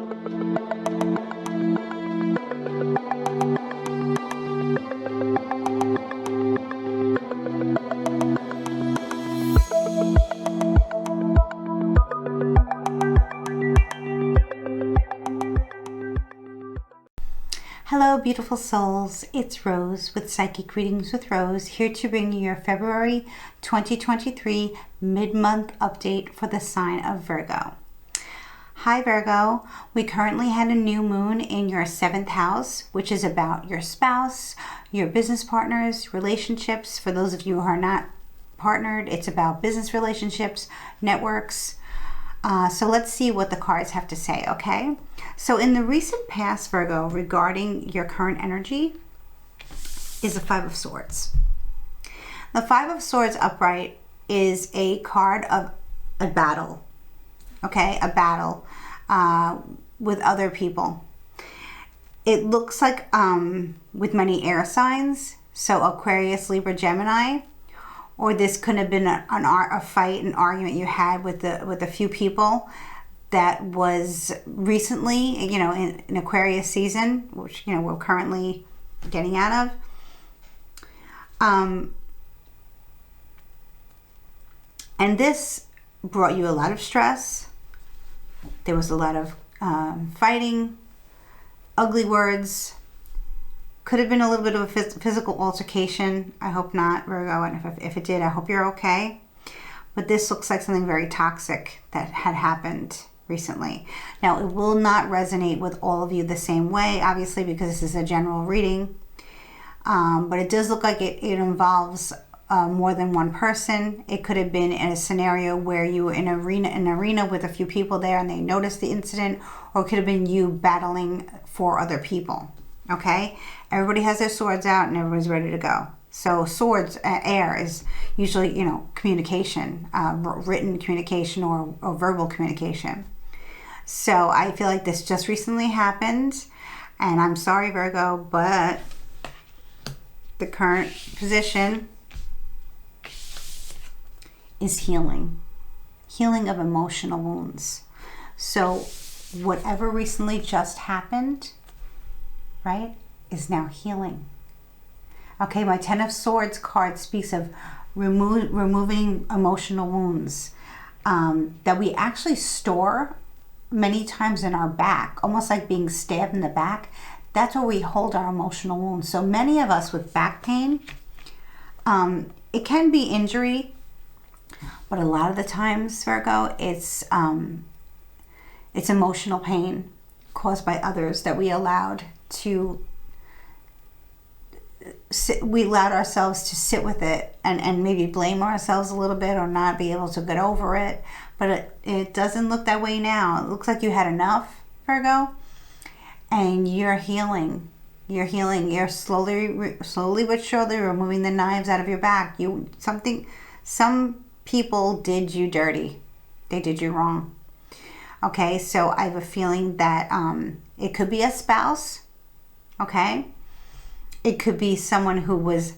Hello beautiful souls, it's Rose with Psychic Readings with Rose, here to bring you your February 2023 mid-month update for the sign of Virgo. Hi Virgo, we currently had a new moon in your 7th house, which is about your spouse, your business partners, relationships. For those of you who are not partnered, it's about business relationships, networks. So let's see what the cards have to say, okay? So in the recent past, Virgo, regarding your current energy, is the Five of Swords. The Five of Swords upright is a card of a battle, okay? A battle with other people. It looks like with many air signs, so Aquarius, Libra, Gemini, or this could have been a fight, an argument you had with a few people that was recently, you know, in Aquarius season, which, you know, we're currently getting out of. And this brought you a lot of stress. There was a lot of fighting, ugly words. Could have been a little bit of a physical altercation. I hope not, Virgo, and if it did, I hope you're okay. But this looks like something very toxic that had happened recently. Now, it will not resonate with all of you the same way, obviously, because this is a general reading. But it does look like it involves more than one person. It could have been in a scenario where you were in an arena with a few people there and they noticed the incident, or it could have been you battling for other people. Okay, everybody has their swords out and everybody's ready to go. So swords, air, is usually, you know, communication, written communication or verbal communication. So I feel like this just recently happened, and I'm sorry, Virgo, but the current position is healing of emotional wounds. So whatever recently just happened, right, is now healing. Okay, my Ten of Swords card speaks of removing emotional wounds that we actually store many times in our back, almost like being stabbed in the back. That's where we hold our emotional wounds. So many of us with back pain, it can be injury, but a lot of the times, Virgo, it's emotional pain caused by others that we allowed ourselves to sit with it and maybe blame ourselves a little bit or not be able to get over it. But it doesn't look that way now. It looks like you had enough, Virgo, and you're healing. You're slowly but surely removing the knives out of your back. Some people did you dirty. They did you wrong. Okay, so I have a feeling that it could be a spouse. Okay, it could be someone who was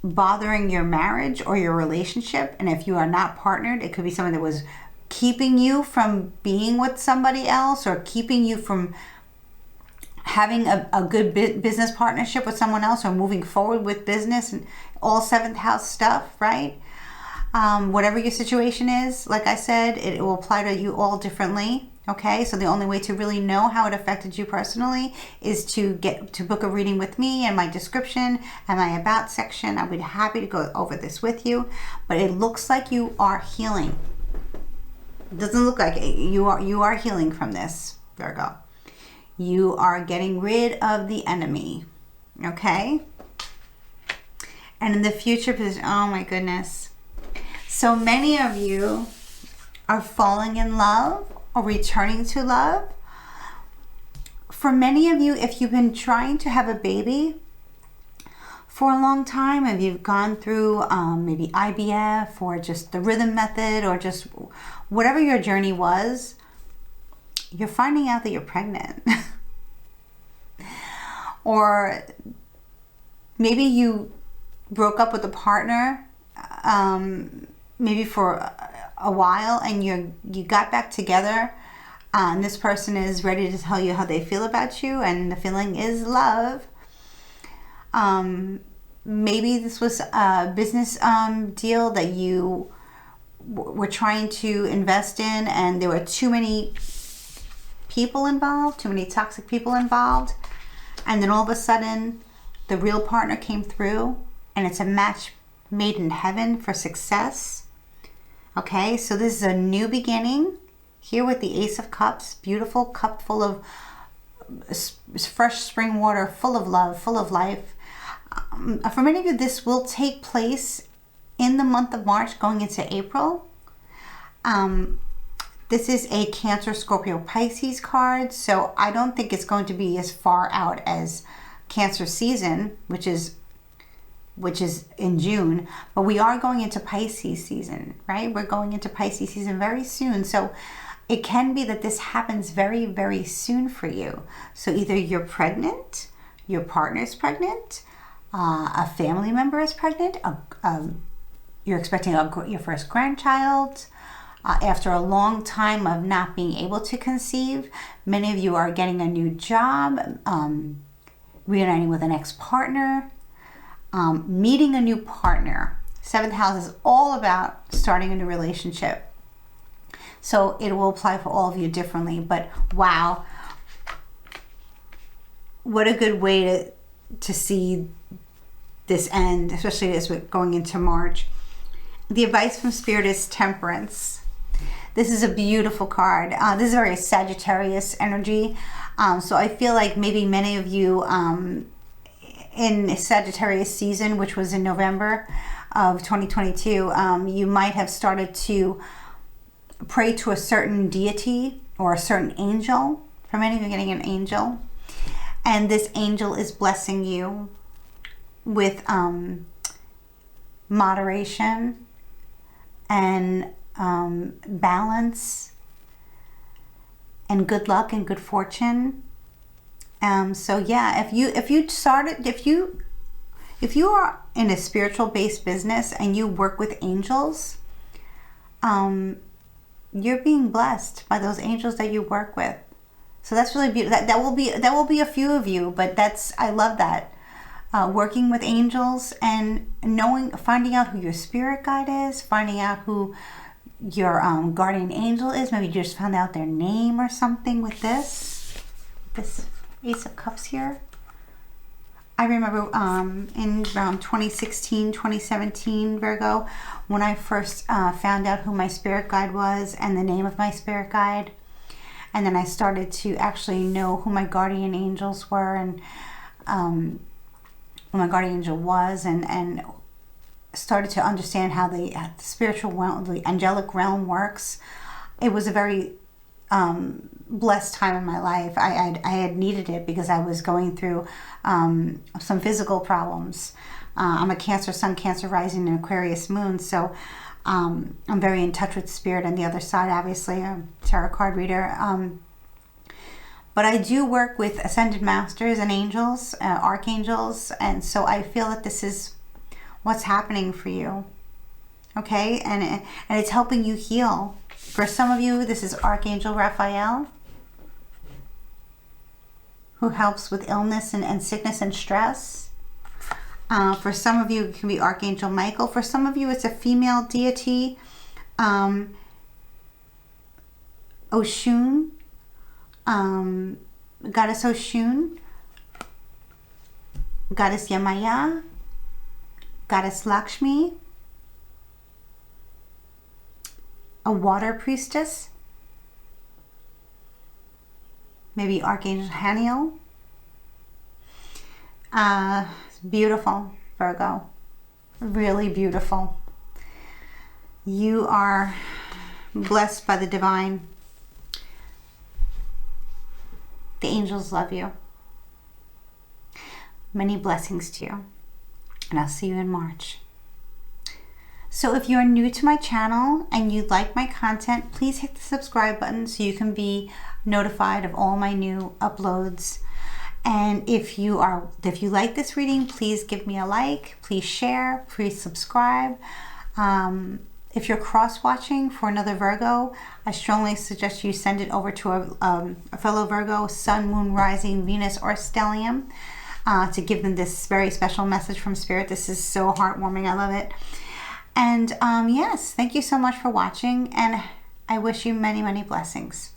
bothering your marriage or your relationship, and if you are not partnered, it could be someone that was keeping you from being with somebody else or keeping you from having a good business partnership with someone else or moving forward with business and all 7th house stuff, right? Whatever your situation is, like I said, it will apply to you all differently. Okay, so the only way to really know how it affected you personally is to book a reading with me in my description and my about section. I'll be happy to go over this with you. But it looks like you are healing. It doesn't look like it. You are healing from this, Virgo. You are getting rid of the enemy. Okay? And in the future position, oh my goodness. So many of you are falling in love or returning to love. For many of you, if you've been trying to have a baby for a long time, if you've gone through maybe IVF or just the rhythm method or just whatever your journey was, you're finding out that you're pregnant. Or maybe you broke up with a partner maybe for a while and you got back together And this person is ready to tell you how they feel about you, and the feeling is love. Maybe this was a business deal that you were trying to invest in, and there were too many people involved, too many toxic people involved, and then all of a sudden the real partner came through, and it's a match made in heaven for success. Okay, so this is a new beginning here with the Ace of Cups. Beautiful cup full of fresh spring water, full of love, full of life. For many of you, this will take place in the month of March going into April. This is a Cancer, Scorpio, Pisces card, so I don't think it's going to be as far out as Cancer season, which is in June, but we are going into Pisces season, right? We're going into Pisces season very soon, so it can be that this happens very, very soon for you. So either you're pregnant, your partner's pregnant, a family member is pregnant, you're expecting your first grandchild. After a long time of not being able to conceive, many of you are getting a new job, reuniting with an ex-partner, meeting a new partner. Seventh house is all about starting a new relationship. So it will apply for all of you differently, but wow, what a good way to see this end, especially as we're going into March. The advice from Spirit is Temperance. This is a beautiful card. This is very Sagittarius energy. So I feel like maybe many of you in Sagittarius season, which was in November of 2022, you might have started to pray to a certain deity or a certain angel. For many of you, getting an angel. And this angel is blessing you with moderation and balance and good luck and good fortune. So yeah, if you are in a spiritual based business and you work with angels, you're being blessed by those angels that you work with. So that's really beautiful. That will be a few of you, but I love that. Working with angels and finding out who your spirit guide is, finding out who your guardian angel is. Maybe you just found out their name or something with this Ace of Cups here. I remember in around 2016, 2017, Virgo, when I first found out who my spirit guide was and the name of my spirit guide. And then I started to actually know who my guardian angels were and who my guardian angel was, and started to understand how the spiritual realm, the angelic realm works. It was a very blessed time in my life. I had needed it because I was going through some physical problems. I'm a Cancer Sun, Cancer Rising, and Aquarius Moon, so I'm very in touch with spirit. On the other side, obviously, I'm a tarot card reader. But I do work with ascended masters and angels, archangels, and so I feel that this is what's happening for you. Okay, and it's helping you heal. For some of you, this is Archangel Raphael, who helps with illness and sickness and stress. For some of you, it can be Archangel Michael. For some of you, it's a female deity, Oshun, Goddess Oshun, Goddess Yamaya, Goddess Lakshmi, a water priestess, maybe Archangel Haniel. Beautiful, Virgo. Really beautiful. You are blessed by the divine. The angels love you. Many blessings to you. And I'll see you in March. So if you're new to my channel and you like my content, please hit the subscribe button so you can be notified of all my new uploads. And if you like this reading, please give me a like, please share, please subscribe. If you're cross-watching for another Virgo, I strongly suggest you send it over to a fellow Virgo, Sun, Moon, Rising, Venus, or Stellium, to give them this very special message from Spirit. This is so heartwarming. I love it. And yes, thank you so much for watching, and I wish you many, many blessings.